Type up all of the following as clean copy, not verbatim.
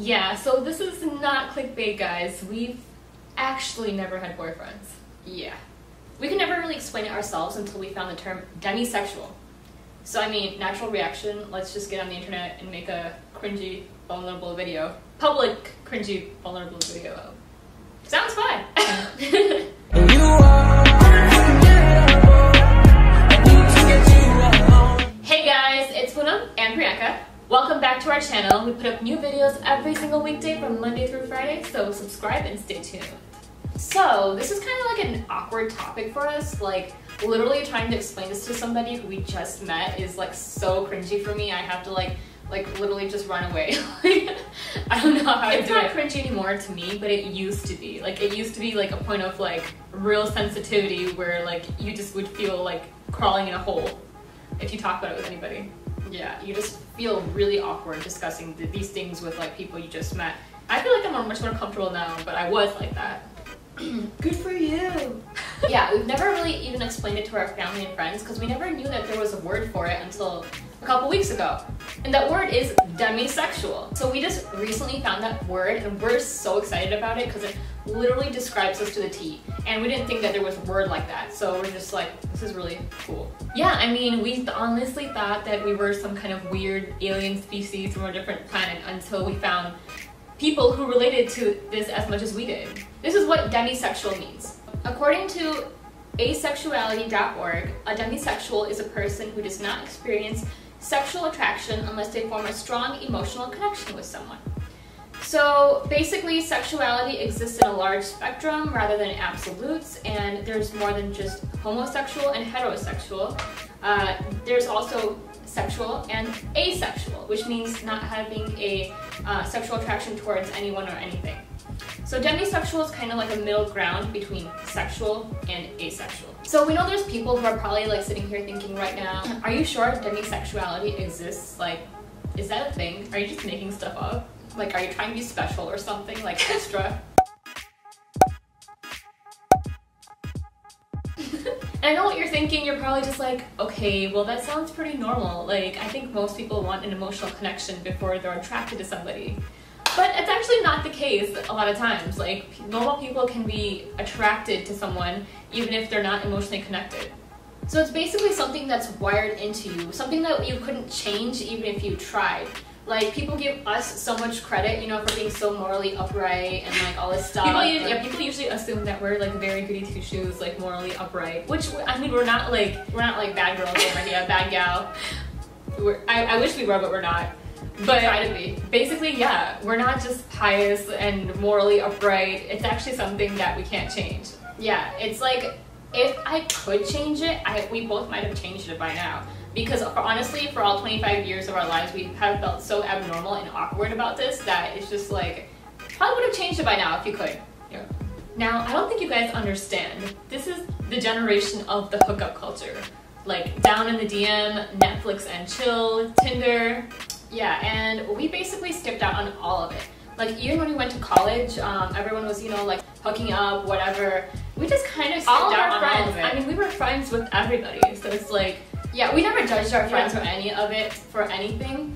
Yeah, so this is not clickbait, guys. We've actually never had boyfriends. Yeah. We could never really explain it ourselves until we found the term demisexual. So I mean, natural reaction, let's just get on the internet and make a cringy, vulnerable video. Public cringy, vulnerable video. Sounds fun! Hey guys, it's Poonam and Priyanka. Welcome back to our channel. We put up new videos every single weekday from Monday through Friday, so subscribe and stay tuned. So this is kind of like an awkward topic for us. Like literally trying to explain this to somebody who we just met is like so cringy for me. I have to like literally just run away. I don't know how to do it. It's not cringy anymore to me, but it used to be. Like it used to be like a point of like real sensitivity where like you just would feel like crawling in a hole if you talk about it with anybody. Yeah, you just feel really awkward discussing these things with like people you just met. I feel like I'm much more comfortable now, but I was like that. Good for you! Yeah, we've never really even explained it to our family and friends because we never knew that there was a word for it until a couple weeks ago. And that word is demisexual. So we just recently found that word and we're so excited about it because it literally describes us to the T. And we didn't think that there was a word like that. So we're just like, this is really cool. Yeah, I mean, we honestly thought that we were some kind of weird alien species from a different planet until we found people who related to this as much as we did. This is what demisexual means. According to asexuality.org, a demisexual is a person who does not experience sexual attraction unless they form a strong emotional connection with someone. So basically, sexuality exists in a large spectrum rather than absolutes, and there's more than just homosexual and heterosexual. There's also sexual and asexual, which means not having a sexual attraction towards anyone or anything. So demisexual is kind of like a middle ground between sexual and asexual. So we know there's people who are probably like sitting here thinking right now, are you sure demisexuality exists? Like, is that a thing? Are you just making stuff up? Like, are you trying to be special or something, like extra? And I know what you're thinking, you're probably just like, okay, well that sounds pretty normal. Like, I think most people want an emotional connection before they're attracted to somebody. But it's actually not the case a lot of times. Like, normal people can be attracted to someone even if they're not emotionally connected. So it's basically something that's wired into you, something that you couldn't change even if you tried. Like, people give us so much credit, you know, for being so morally upright and like all this stuff. People usually assume that we're like very goody two shoes, like morally upright. Which, I mean, we're not like bad girls over here, bad gal. I wish we were, but we're not. But try to be. Basically, yeah, we're not just pious and morally upright. It's actually something that we can't change. Yeah, it's like, if I could change it, we both might have changed it by now. Because honestly, for all 25 years of our lives, we have felt so abnormal and awkward about this that it's just like, probably would have changed it by now if you could. Yeah. Now, I don't think you guys understand. This is the generation of the hookup culture. Like, down in the DM, Netflix and chill, Tinder. Yeah, and we basically skipped out on all of it. Like, even when we went to college, everyone was, you know, like, hooking up, whatever. We just kind of skipped out on all of it. I mean, we were friends with everybody, so it's like, yeah, we never judged our friends for any of it, for anything.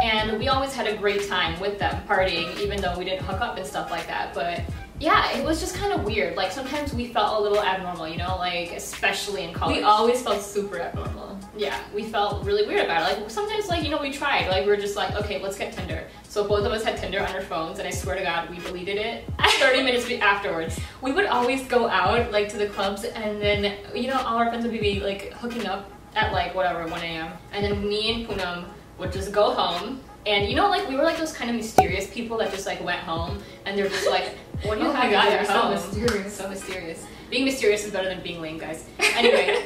And we always had a great time with them, partying, even though we didn't hook up and stuff like that. But yeah, it was just kind of weird. Like, sometimes we felt a little abnormal, you know, like, especially in college. We always felt super abnormal. Yeah, we felt really weird about it. Like, sometimes, like, you know, we tried. Like, we were just like, okay, let's get Tinder. So both of us had Tinder on our phones, and I swear to God, we deleted it 30 minutes afterwards. We would always go out, like, to the clubs, and then, you know, all our friends would be, like, hooking up at, like, whatever, 1 a.m. And then me and Poonam would just go home. And, you know, like, we were, like, those kind of mysterious people that just, like, went home, and they're just like, what do you have at home? So mysterious. So mysterious. Being mysterious is better than being lame, guys. Anyway,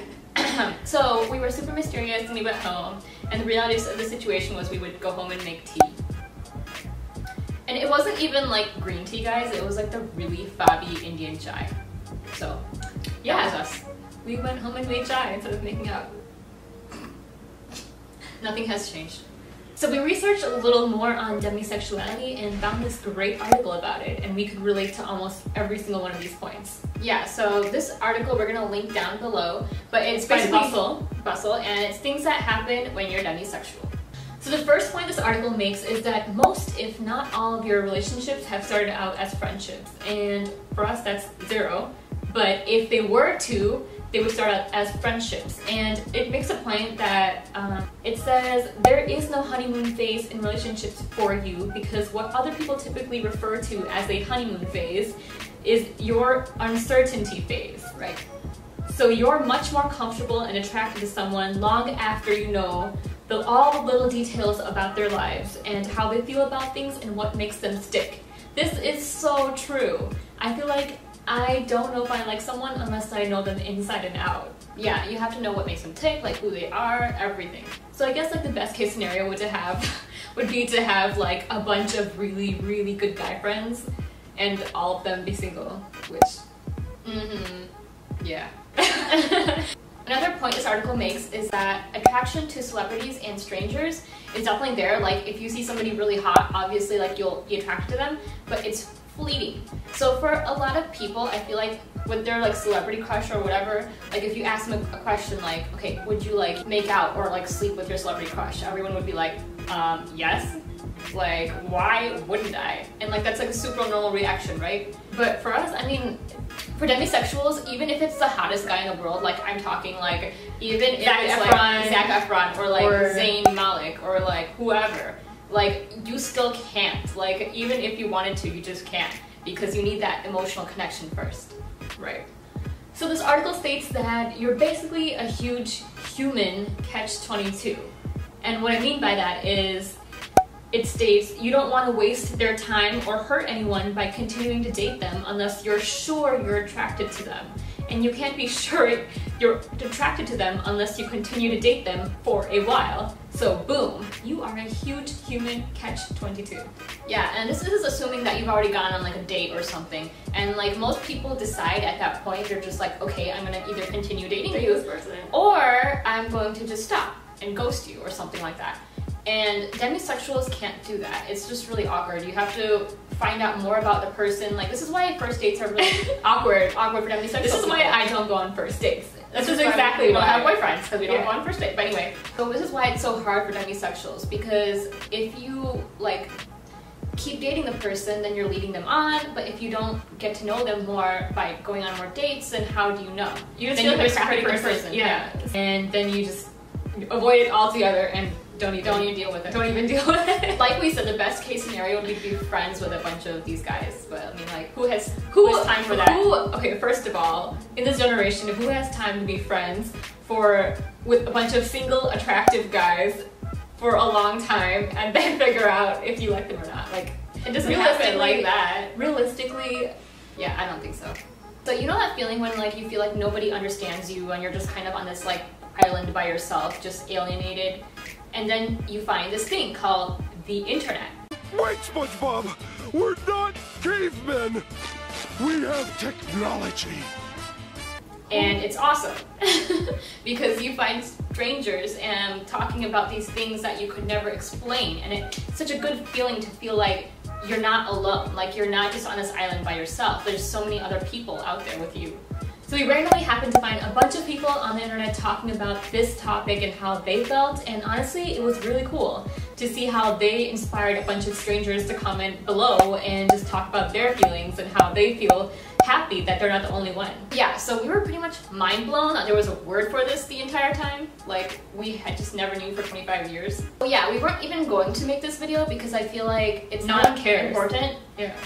so we were super mysterious and we went home, and the reality of the situation was we would go home and make tea. And it wasn't even like green tea, guys, it was like the really fabby Indian chai. So, yeah, that was us. We went home and made chai instead of making out. Nothing has changed. So we researched a little more on demisexuality and found this great article about it, and we could relate to almost every single one of these points. Yeah, so this article we're gonna link down below, but it's by basically Bustle, and it's things that happen when you're demisexual. So the first point this article makes is that most, if not all, of your relationships have started out as friendships. And for us, that's 0. But if they were to, they would start out as friendships. And it makes a point that it says there is no honeymoon phase in relationships for you, because what other people typically refer to as a honeymoon phase is your uncertainty phase, right? So you're much more comfortable and attracted to someone long after you know all the little details about their lives and how they feel about things and what makes them stick. This is so true. I feel like I don't know if I like someone unless I know them inside and out. Yeah, you have to know what makes them tick, like who they are, everything. So I guess like the best case scenario would be to have like a bunch of really, really good guy friends and all of them be single, which, yeah. Another point this article makes is that attraction to celebrities and strangers is definitely there. Like if you see somebody really hot, obviously like you'll be attracted to them, but it's fleeting. So for a lot of people, I feel like with their like celebrity crush or whatever, like if you ask them a question like, okay, would you like make out or like sleep with your celebrity crush? Everyone would be like, yes. Like, why wouldn't I? And like that's like a super normal reaction, right? But for us, I mean, for demisexuals, even if it's the hottest guy in the world, like I'm talking like even if it's like Zac Efron or like Zayn Malik or like whoever, like you still can't. Like even if you wanted to, you just can't, because you need that emotional connection first. Right. So this article states that you're basically a huge human catch-22. And what I mean by that is it states you don't want to waste their time or hurt anyone by continuing to date them unless you're sure you're attracted to them. And you can't be sure you're attracted to them unless you continue to date them for a while. So boom, you are a huge human catch-22. Yeah, and this is assuming that you've already gone on like a date or something. And like most people decide at that point, they're just like, okay, I'm gonna either continue dating you or I'm going to just stop and ghost you or something like that. And demisexuals can't do that. It's just really awkward. You have to find out more about the person. Like this is why first dates are really awkward for demisexuals. This is why I don't go on first dates. This is exactly why we don't have boyfriends, because we don't go on first date. But anyway, so this is why it's so hard for demisexuals, because if you like keep dating the person, then you're leading them on. But if you don't get to know them more by going on more dates, then how do you know? You just feel like a crappy person. Yeah. And then you just avoid it altogether and don't even deal with it. Don't even deal with it. Like we said, the best case scenario would be to be friends with a bunch of these guys. But I mean, like, who has time for that? Okay, first of all, in this generation, who has time to be friends with a bunch of single, attractive guys for a long time and then figure out if you like them or not? Like, it doesn't happen like that. Realistically, yeah, I don't think so. So you know that feeling when like you feel like nobody understands you and you're just kind of on this like island by yourself, just alienated? And then you find this thing called the internet. Wait, SpongeBob! We're not cavemen! We have technology! And it's awesome. Because you find strangers and talking about these things that you could never explain. And it's such a good feeling to feel like you're not alone. Like you're not just on this island by yourself. There's so many other people out there with you. So we randomly happened to find a bunch of people on the internet talking about this topic and how they felt, and honestly it was really cool to see how they inspired a bunch of strangers to comment below and just talk about their feelings and how they feel happy that they're not the only one. Yeah, so we were pretty much mind blown that there was a word for this the entire time. Like, we had just never knew for 25 years. But yeah, we weren't even going to make this video because I feel like it's not important.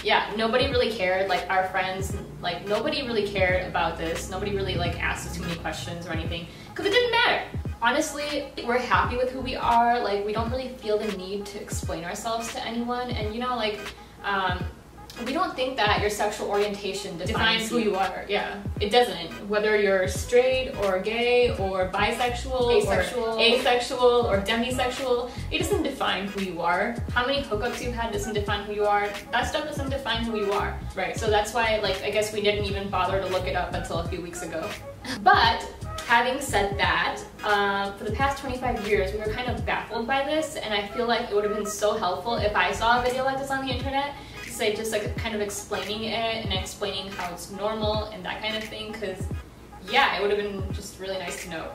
Yeah, nobody really cared. Like, our friends, like, nobody really cared about this. Nobody really, like, asked us too many questions or anything because it didn't matter. Honestly, we're happy with who we are. Like, we don't really feel the need to explain ourselves to anyone. And, you know, like, we don't think that your sexual orientation defines who you are. Yeah, it doesn't. Whether you're straight or gay or bisexual, asexual or demisexual, it doesn't define who you are. How many hookups you've had doesn't define who you are. That stuff doesn't define who you are. Right. So that's why, like, I guess we didn't even bother to look it up until a few weeks ago. But having said that, for the past 25 years, we were kind of baffled by this, and I feel like it would have been so helpful if I saw a video like this on the internet. Say just like kind of explaining it and explaining how it's normal and that kind of thing, because yeah, it would have been just really nice to know.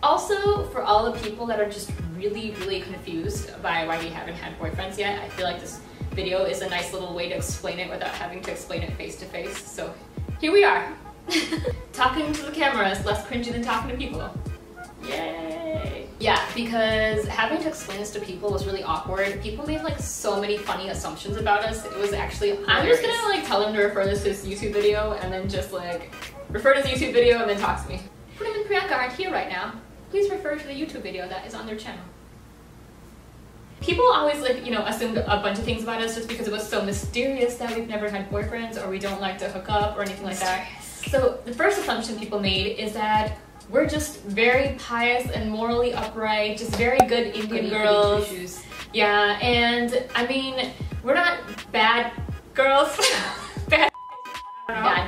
Also, for all the people that are just really, really confused by why we haven't had boyfriends yet, I feel like this video is a nice little way to explain it without having to explain it face to face. So here we are. Talking to the camera is less cringy than talking to people. Yay! Yeah, because having to explain this to people was really awkward. People made like so many funny assumptions about us. It was actually hilarious. I'm just gonna like tell them to refer this to this YouTube video and then just like refer to this YouTube video and then talk to me. Poonam and Priyanka aren't here right now. Please refer to the YouTube video that is on their channel. People always like, you know, assumed a bunch of things about us just because it was so mysterious that we've never had boyfriends or we don't like to hook up or anything like that. So the first assumption people made is that we're just very pious and morally upright, just very good Indian girls. Yeah, and I mean, we're not bad girls. Bad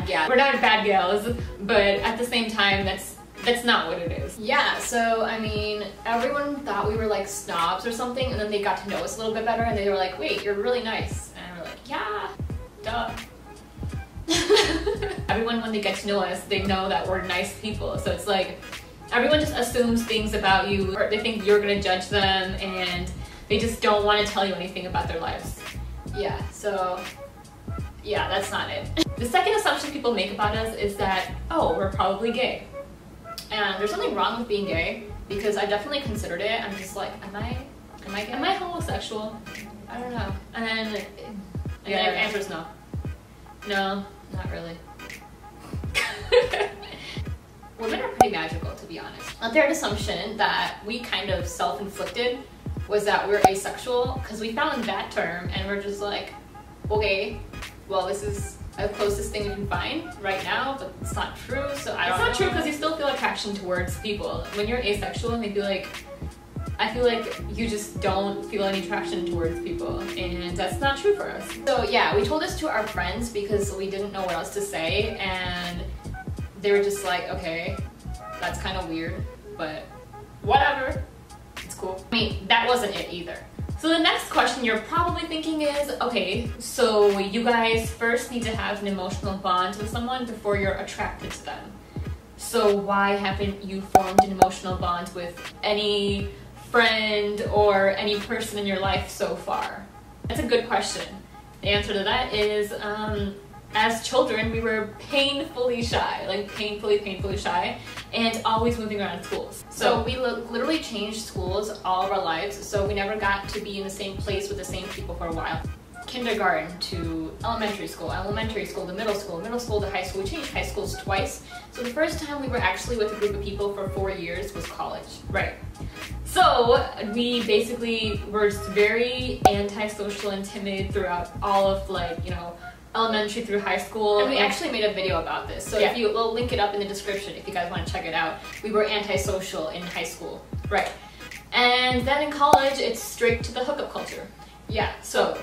gals. We're not bad gals, but at the same time, that's not what it is. Yeah, so I mean, everyone thought we were like snobs or something, and then they got to know us a little bit better, and they were like, wait, you're really nice. And we're like, yeah, duh. Everyone, when they get to know us, they know that we're nice people. So it's like, everyone just assumes things about you, or they think you're gonna judge them, and they just don't want to tell you anything about their lives. Yeah, so yeah, that's not it. The second assumption people make about us is that, oh, we're probably gay. And there's nothing wrong with being gay, because I definitely considered it. I'm just like, am I gay? Am I homosexual? I don't know. And then the answer is no. No, not really. Women are pretty magical, to be honest. A third assumption that we kind of self-inflicted was that we're asexual, because we found that term and we're just like, okay, well, this is the closest thing we can find right now, but it's not true, so I don't know. It's not true because you still feel attraction towards people. When you're asexual, I feel like you just don't feel any attraction towards people, and that's not true for us. So yeah, we told this to our friends because we didn't know what else to say, and they were just like, okay, that's kind of weird, but whatever, it's cool. I mean, that wasn't it either. So the next question you're probably thinking is, okay, so you guys first need to have an emotional bond with someone before you're attracted to them. So why haven't you formed an emotional bond with any friend or any person in your life so far? That's a good question. The answer to that is, as children, we were painfully shy, like painfully shy, and always moving around schools. So we literally changed schools all of our lives, so we never got to be in the same place with the same people for a while. Kindergarten to elementary school to middle school to high school. We changed high schools twice. So the first time we were actually with a group of people for 4 years was college. Right. So we basically were just very antisocial and timid throughout all of, like, you know, elementary through high school. And we actually made a video about this. So yeah, we'll link it up in the description if you guys want to check it out. We were antisocial in high school. Right. And then in college, it's straight to the hookup culture. Yeah, so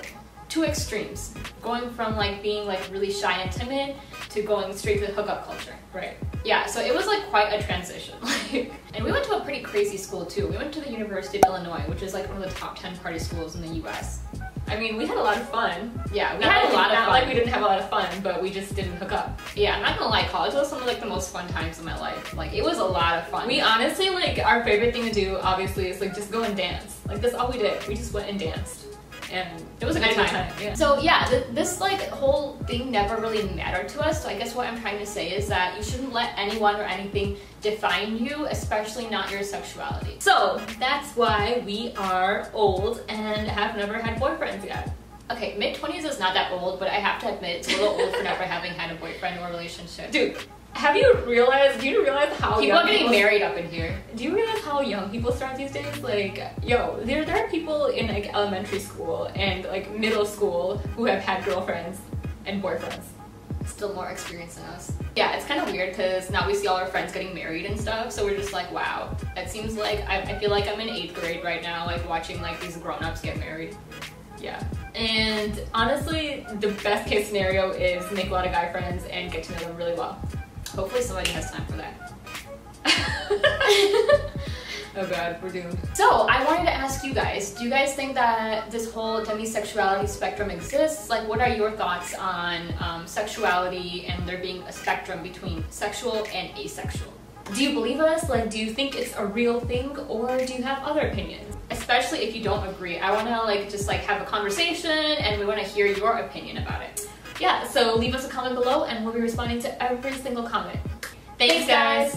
two extremes. Going from like being like really shy and timid to going straight to the hookup culture. Right. Yeah, so it was like quite a transition. And we went to a pretty crazy school too. We went to the University of Illinois, which is like one of the top 10 party schools in the US. I mean, we had a lot of fun. Yeah, we had a lot of fun. Not like we didn't have a lot of fun, but we just didn't hook up. Yeah, I'm not gonna lie, college was some of like the most fun times of my life. Like, it was a lot of fun. We honestly, like, our favorite thing to do, obviously, is like just go and dance. Like, that's all we did. We just went and danced. And it was a good time. Yeah. So yeah, this like whole thing never really mattered to us. So I guess what I'm trying to say is that you shouldn't let anyone or anything define you, especially not your sexuality. So that's why we are old and have never had boyfriends yet. Okay, mid-20s is not that old, but I have to admit it's a little old for never having had a boyfriend or relationship. Dude, do you realize how people are getting married up in here? Do you realize how young people start these days? Like, yo, there are people in like elementary school and like middle school who have had girlfriends and boyfriends. Still more experience than us. Yeah, it's kind of weird because now we see all our friends getting married and stuff, so we're just like, wow. It seems like I feel like I'm in 8th grade right now, like watching like these grown-ups get married. Yeah. And honestly, the best case scenario is make a lot of guy friends and get to know them really well. Hopefully somebody has time for that. Oh god, we're doomed. So, I wanted to ask you guys, do you guys think that this whole demisexuality spectrum exists? Like, what are your thoughts on sexuality and there being a spectrum between sexual and asexual? Do you believe us? Like, do you think it's a real thing, or do you have other opinions? Especially if you don't agree. I want to like just like have a conversation, and we want to hear your opinion about it. Yeah, so leave us a comment below and we'll be responding to every single comment. Thanks guys!